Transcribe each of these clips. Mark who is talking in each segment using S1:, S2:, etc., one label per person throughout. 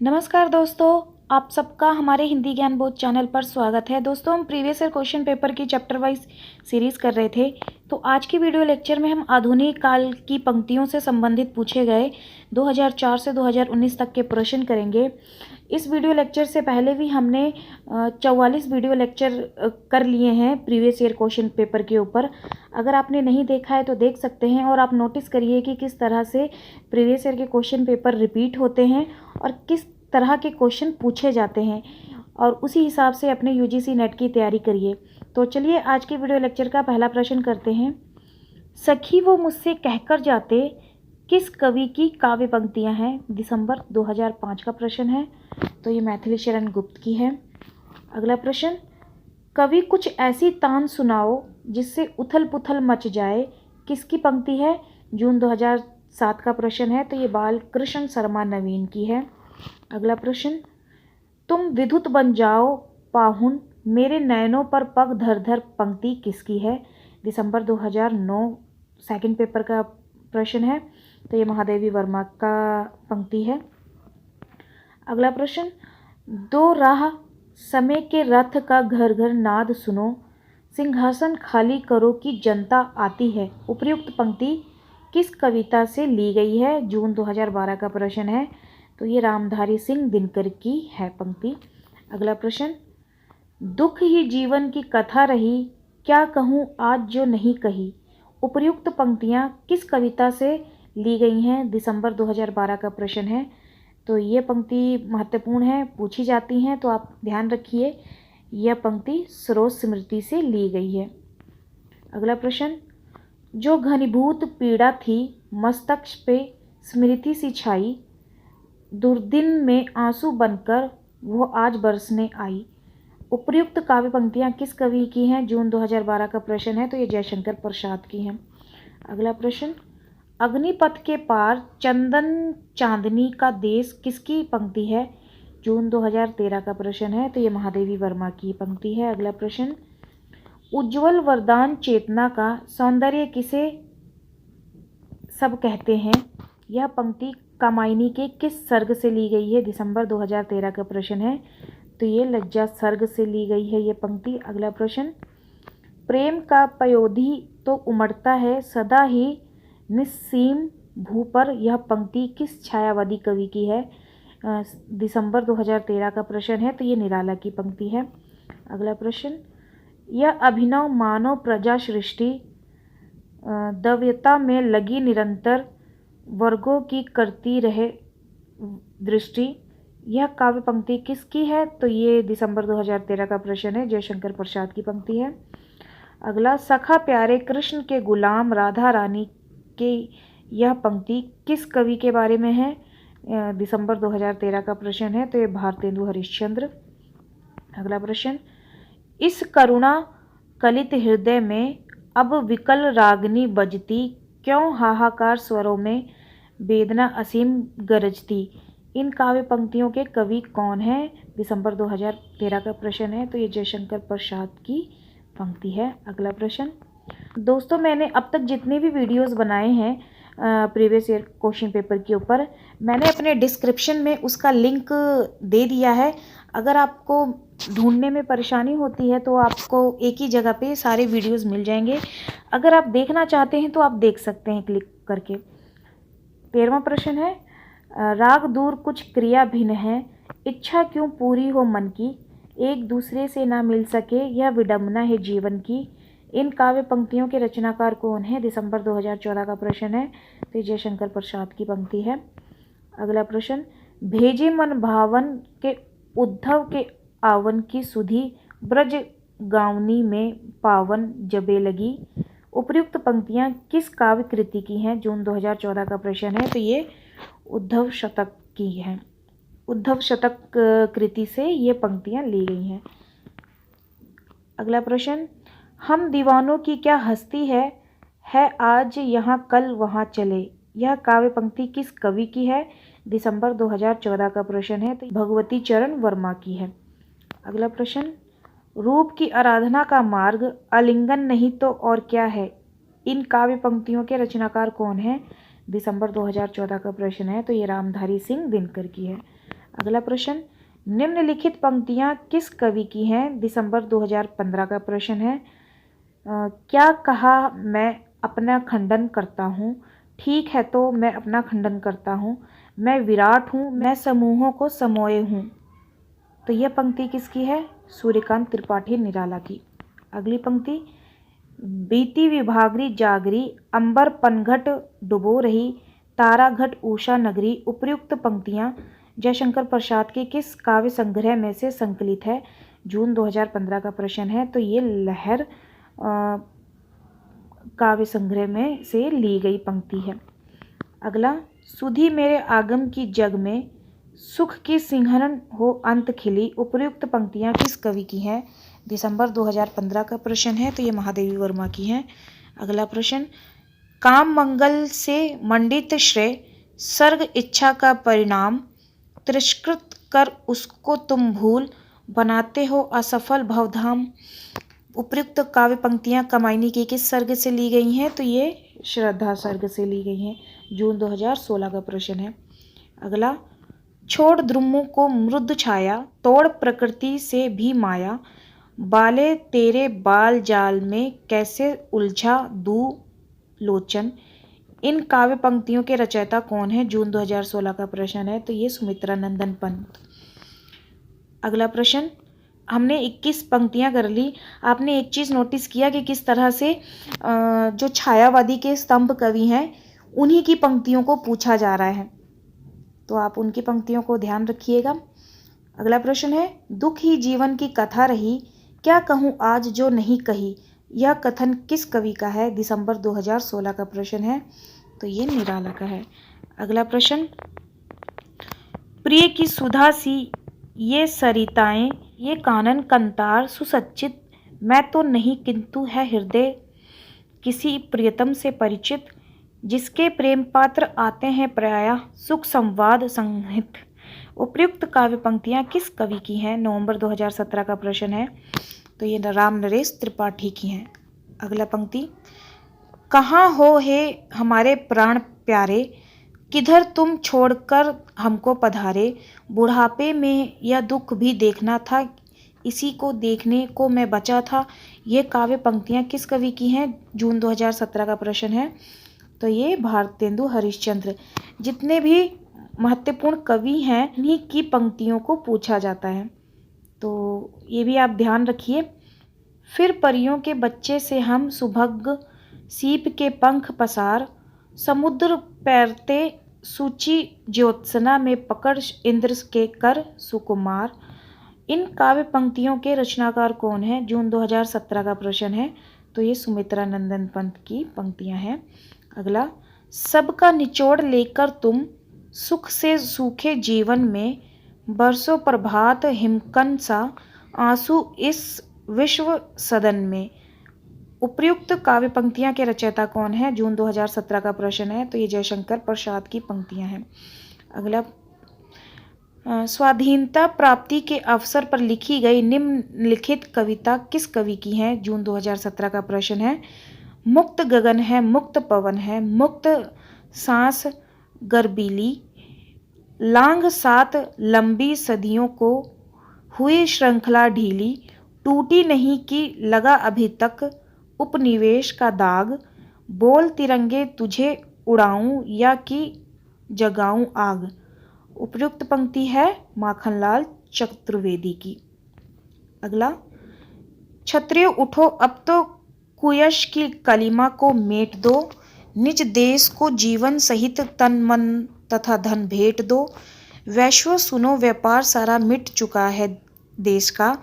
S1: नमस्कार दोस्तों, आप सबका हमारे हिंदी ज्ञान बोध चैनल पर स्वागत है। दोस्तों, हम प्रीवियस ईयर क्वेश्चन पेपर की चैप्टर वाइज सीरीज़ कर रहे थे। तो आज की वीडियो लेक्चर में हम आधुनिक काल की पंक्तियों से संबंधित पूछे गए 2004 से 2019 तक के प्रश्न करेंगे। इस वीडियो लेक्चर से पहले भी हमने 44 वीडियो लेक्चर कर लिए हैं प्रीवियस ईयर क्वेश्चन पेपर के ऊपर। अगर आपने नहीं देखा है तो देख सकते हैं, और आप नोटिस करिए कि किस तरह से प्रीवियस ईयर के क्वेश्चन पेपर रिपीट होते हैं और किस तरह के क्वेश्चन पूछे जाते हैं, और उसी हिसाब से अपने यूजीसी नेट की तैयारी करिए। तो चलिए आज के वीडियो लेक्चर का पहला प्रश्न करते हैं। सखी वो मुझसे कहकर जाते किस कवि की काव्य पंक्तियां हैं? दिसंबर 2005 का प्रश्न है। तो ये मैथिली शरण गुप्त की है। अगला प्रश्न, कवि कुछ ऐसी तान सुनाओ जिससे उथल पुथल मच जाए, किसकी पंक्ति है? जून 2007 का प्रश्न है। तो ये बाल कृष्ण शर्मा नवीन की है। अगला प्रश्न, तुम विद्युत बन जाओ पाहुन मेरे नयनों पर पग धर धर पंक्ति किसकी है? दिसंबर 2009 सेकंड पेपर का प्रश्न है। तो ये महादेवी वर्मा का पंक्ति है। अगला प्रश्न, दो राह समय के रथ का घर घर नाद सुनो, सिंहासन खाली करो कि जनता आती है, उपयुक्त पंक्ति किस कविता से ली गई है? जून 2012 का प्रश्न है। तो ये रामधारी सिंह दिनकर की है पंक्ति। अगला प्रश्न, दुख ही जीवन की कथा रही, क्या कहूँ आज जो नहीं कही, उपयुक्त पंक्तियाँ किस कविता से ली गई हैं? दिसंबर 2012 का प्रश्न है। तो ये पंक्ति महत्वपूर्ण है, पूछी जाती हैं, तो आप ध्यान रखिए। यह पंक्ति सरोज स्मृति से ली गई है। अगला प्रश्न, जो घनीभूत पीड़ा थी मस्तक पे स्मृति सी छाई, दुर्दिन में आंसू बनकर वो आज बरसने आई, उपयुक्त काव्य पंक्तियाँ किस कवि की हैं? जून 2012 का प्रश्न है। तो ये जयशंकर प्रसाद की हैं। अगला प्रश्न, अग्निपथ के पार चंदन चांदनी का देश किसकी पंक्ति है? जून 2013 का प्रश्न है। तो ये महादेवी वर्मा की पंक्ति है। अगला प्रश्न, उज्ज्वल वरदान चेतना का सौंदर्य किसे सब कहते हैं, यह पंक्ति कामायनी के किस सर्ग से ली गई है? दिसंबर 2013 का प्रश्न है। तो ये लज्जा सर्ग से ली गई है ये पंक्ति। अगला प्रश्न, प्रेम का पयोधी तो उमड़ता है सदा ही निस्सीम भू पर, यह पंक्ति किस छायावादी कवि की है? दिसंबर 2013 का प्रश्न है। तो ये निराला की पंक्ति है। अगला प्रश्न, यह अभिनव मानव प्रजा सृष्टि दव्यता में लगी निरंतर, वर्गों की करती रहे दृष्टि, यह काव्य पंक्ति किसकी है? तो ये दिसंबर 2013 का प्रश्न है, जयशंकर प्रसाद की पंक्ति है। अगला, सखा प्यारे कृष्ण के गुलाम राधा रानी के, यह पंक्ति किस कवि के बारे में है? दिसंबर 2013 का प्रश्न है। तो ये भारतेंदु हरिश्चंद्र। अगला प्रश्न, इस करुणा कलित हृदय में अब विकल रागनी बजती, क्यों हाहाकार स्वरों में वेदना असीम गरजती, इन काव्य पंक्तियों के कवि कौन है? दिसंबर 2013 का प्रश्न है। तो ये जयशंकर प्रसाद की पंक्ति है। अगला प्रश्न, दोस्तों मैंने अब तक जितने भी वीडियोस बनाए हैं प्रीवियस ईयर क्वेश्चन पेपर के ऊपर, मैंने अपने डिस्क्रिप्शन में उसका लिंक दे दिया है। अगर आपको ढूंढने में परेशानी होती है तो आपको एक ही जगह पे सारे वीडियोस मिल जाएंगे। अगर आप देखना चाहते हैं तो आप देख सकते हैं क्लिक करके। 13वां प्रश्न है, राग दूर कुछ क्रिया भिन्न है, इच्छा क्यों पूरी हो मन की, एक दूसरे से ना मिल सके यह विडंबना है जीवन की, इन काव्य पंक्तियों के रचनाकार कौन है? दिसंबर 2014 का प्रश्न है। तो जयशंकर प्रसाद की पंक्ति है। अगला प्रश्न, भेजे मन भावन के उद्धव के आवन की सुधी, ब्रज गावनी में पावन जबे लगी, उपयुक्त पंक्तियां किस काव्य कृति की हैं? जून 2014 का प्रश्न है। तो ये उद्धव शतक की है। उद्धव शतक कृति से ये पंक्तियां ली गई हैं। अगला प्रश्न, हम दीवानों की क्या हस्ती है आज यहाँ कल वहाँ चले, यह काव्य पंक्ति किस कवि की है? दिसंबर 2014 का प्रश्न है। तो भगवती चरण वर्मा की है। अगला प्रश्न, रूप की आराधना का मार्ग आलिंगन नहीं तो और क्या है, इन काव्य पंक्तियों के रचनाकार कौन है? दिसंबर 2014 का प्रश्न है। तो ये रामधारी सिंह दिनकर की है। अगला प्रश्न, निम्नलिखित पंक्तियाँ किस कवि की हैं? दिसंबर 2015 का प्रश्न है। क्या कहा मैं अपना खंडन करता हूँ, ठीक है तो मैं अपना खंडन करता हूँ, मैं विराट हूँ, मैं समूहों को समोए हूँ। तो यह पंक्ति किसकी है? सूर्यकांत त्रिपाठी निराला की। अगली पंक्ति, बीती विभागरी जागरी, अंबर पनघट डुबो रही, तारा घट उषा नगरी। उपर्युक्त पंक्तियाँ जयशंकर प्रसाद के किस काव्य संग्रह में से संकलित है? जून 2015 का प्रश्न है। तो ये लहर काव्य संग्रह में से ली गई पंक्ति है। अगला, सुधी मेरे आगम की जग में, सुख की सिंहरन हो अंत खिली। उपर्युक्त पंक्तियाँ किस कवि की हैं? दिसंबर 2015 का प्रश्न है। तो ये महादेवी वर्मा की हैं। अगला प्रश्न, काम मंगल से मंडित श्रेय, सर्ग इच्छा का परिणाम, तिरस्कृत कर उसको तुम भूल, बनाते हो असफल भवधाम। उपर्युक्त काव्य पंक्तियाँ कामायनी के किस सर्ग से ली गई हैं? तो ये श्रद्धा सर्ग से ली गई हैं। जून 2016 का प्रश्न है। अगला, छोड़ द्रुमों को मृदु छाया, तोड़ प्रकृति से भी माया, बाले तेरे बाल जाल में कैसे उलझा दू लोचन। इन काव्य पंक्तियों के रचयिता कौन है? जून 2016 का प्रश्न है। तो ये सुमित्रा नंदन पंत। अगला प्रश्न, हमने 21 पंक्तियां कर ली। आपने एक चीज़ नोटिस किया कि किस तरह से जो छायावादी के स्तंभ कवि हैं उन्हीं की पंक्तियों को पूछा जा रहा है, तो आप उनकी पंक्तियों को ध्यान रखिएगा। अगला प्रश्न है, दुख ही जीवन की कथा रही, क्या कहूँ आज जो नहीं कही। यह कथन किस कवि का है? दिसंबर 2016 का प्रश्न है। तो ये निराला का है। अगला प्रश्न, प्रिय की सुधा सी ये सरिताएं, ये कानन कंतार सुसज्जित, मैं तो नहीं किंतु है हृदय किसी प्रियतम से परिचित, जिसके प्रेम पात्र आते हैं प्रायः सुख संवाद संहित। उपर्युक्त काव्य पंक्तियाँ किस कवि की हैं? नवंबर 2017 का प्रश्न है। तो ये राम नरेश त्रिपाठी की हैं। अगला पंक्ति, कहाँ हो हे हमारे प्राण प्यारे, किधर तुम छोड़कर हमको पधारे, बुढ़ापे में यह दुख भी देखना था, इसी को देखने को मैं बचा था। ये काव्य पंक्तियाँ किस कवि की हैं? जून 2017 का प्रश्न है। तो ये भारतेंदु हरिश्चंद्र। जितने भी महत्वपूर्ण कवि हैं इन्हीं की पंक्तियों को पूछा जाता है, तो ये भी आप ध्यान रखिए। फिर परियों के बच्चे से हम सुभग, सीप के पंख पसार, समुद्र पैरते सूची ज्योत्सना में पकड़ इंद्र के कर सुकुमार। इन काव्य पंक्तियों के रचनाकार कौन है? जून 2017 का प्रश्न है। तो ये सुमित्रा नंदन पंत की पंक्तियां हैं। अगला, सबका निचोड़ लेकर तुम, सुख से सूखे जीवन में, बरसों प्रभात हिमकन सा, आंसू इस विश्व सदन में। उपर्युक्त काव्य पंक्तियां के रचयिता कौन है? जून 2017 का प्रश्न है। तो ये जयशंकर प्रसाद की पंक्तियां हैं। अगला, स्वाधीनता प्राप्ति के अवसर पर लिखी गई निम्नलिखित कविता किस कवि की है? जून 2017 का प्रश्न है। मुक्त गगन है, मुक्त पवन है, मुक्त सांस गर्बीली, लांघ सात लंबी सदियों को, हुई श्रृंखला ढीली, टूटी नहीं कि लगा अभी तक उपनिवेश का दाग, बोल तिरंगे तुझे उड़ाऊं या कि जगाऊं आग। उपर्युक्त पंक्ति है माखनलाल चतुर्वेदी की। अगला, क्षत्रिय उठो अब तो कुयश की कलिमा को मेट दो, निज देश को जीवन सहित तन मन तथा धन भेंट दो, वैश्व सुनो व्यापार सारा मिट चुका है देश का,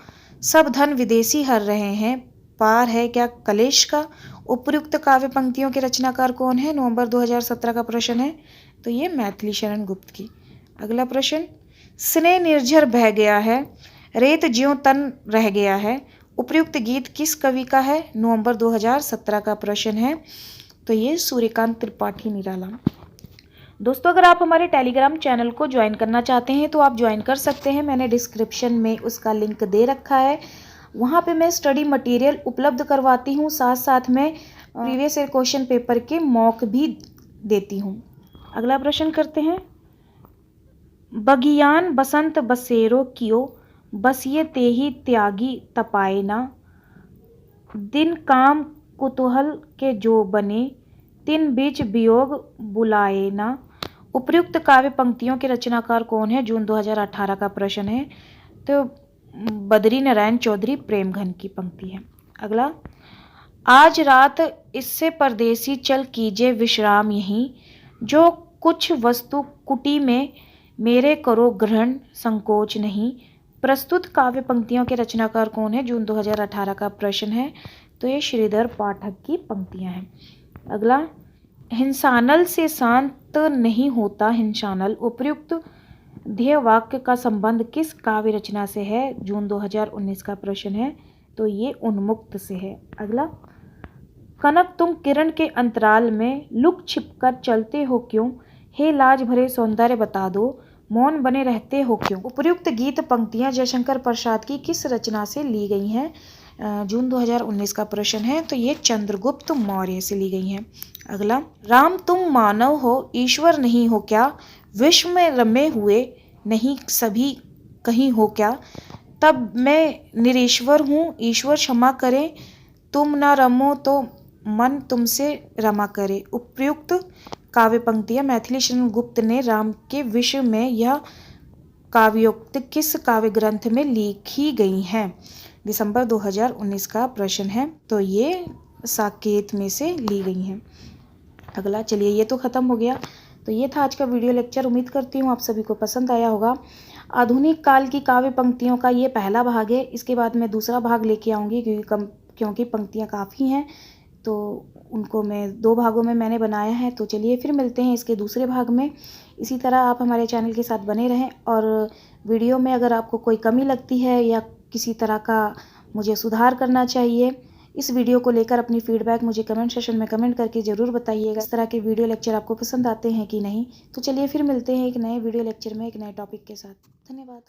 S1: सब धन विदेशी हर रहे हैं, पार है क्या कलेश का। उपर्युक्त काव्य पंक्तियों के रचनाकार कौन है? नवंबर 2017 का प्रश्न है। तो ये मैथिली शरण गुप्त की। अगला प्रश्न, स्नेह निर्झर बह गया है, रेत ज्यों तन रह गया है। उपर्युक्त गीत किस कवि का है? नवंबर 2017 का प्रश्न है। तो ये सूर्यकांत त्रिपाठी निराला। दोस्तों, अगर आप हमारे टेलीग्राम चैनल को ज्वाइन करना चाहते हैं तो आप ज्वाइन कर सकते हैं। मैंने डिस्क्रिप्शन में उसका लिंक दे रखा है। वहाँ पे मैं स्टडी मटेरियल उपलब्ध करवाती हूँ, साथ साथ में प्रीवियस ईयर क्वेश्चन पेपर के मॉक भी देती हूँ। अगला प्रश्न करते हैं, बगियान बसंत बसेरो कियो, बसिए तेहि त्यागी तपाए ना। दिन काम कुतूहल के जो बने, तिन बीच वियोग बुलाए ना। उपयुक्त काव्य पंक्तियों के रचनाकार कौन है? जून 2018 का प्रश्न है। तो बद्री नारायण चौधरी प्रेमघन की पंक्ति है। अगला, आज रात इससे परदेसी चल कीजिए विश्राम यहीं, जो कुछ वस्तु कुटी में मेरे करो ग्रहण संकोच नहीं। प्रस्तुत काव्य पंक्तियों के रचनाकार कौन है? जून 2018 का प्रश्न है। तो ये श्रीधर पाठक की पंक्तियां हैं। अगला, हिंसानल से शांत नहीं होता हिंसानल, उपयुक्त ध्येय वाक्य का संबंध किस काव्य रचना से है? जून 2019 का प्रश्न है। तो ये उन्मुक्त से है। अगला, कनक तुम किरण के अंतराल में लुक छिप कर चलते हो क्यों, हे लाज भरे सौंदर्य बता दो, मौन बने रहते हो क्यों। उपयुक्त गीत पंक्तियां जयशंकर प्रसाद की किस रचना से ली गई हैं? जून 2019 का प्रश्न है। तो ये चंद्रगुप्त मौर्य से ली गई हैं। अगला, राम तुम मानव हो ईश्वर नहीं हो क्या, विश्व में रमे हुए नहीं सभी कहीं हो क्या, तब मैं निरीश्वर हूँ ईश्वर क्षमा करे, तुम न रमो तो मन तुमसे रमा करे। उपयुक्त काव्य पंक्तियां मैथिली शरण गुप्त ने राम के विषय में यह काव्योक्ति किस काव्य ग्रंथ में लिखी गई हैं? दिसंबर 2019 का प्रश्न है। तो ये साकेत में से ली गई हैं। अगला, चलिए ये तो ख़त्म हो गया। तो ये था आज का वीडियो लेक्चर। उम्मीद करती हूँ आप सभी को पसंद आया होगा। आधुनिक काल की काव्य पंक्तियों का ये पहला भाग है। इसके बाद मैं दूसरा भाग लेके आऊँगी, क्योंकि पंक्तियाँ काफ़ी हैं, तो उनको मैं 2 भागों में मैंने बनाया है। तो चलिए फिर मिलते हैं इसके दूसरे भाग में। इसी तरह आप हमारे चैनल के साथ बने रहें, और वीडियो में अगर आपको कोई कमी लगती है या किसी तरह का मुझे सुधार करना चाहिए, इस वीडियो को लेकर अपनी फीडबैक मुझे कमेंट सेक्शन में कमेंट करके ज़रूर बताइएगा। इस तरह के वीडियो लेक्चर आपको पसंद आते हैं कि नहीं। तो चलिए फिर मिलते हैं एक नए वीडियो लेक्चर में एक नए टॉपिक के साथ। धन्यवाद।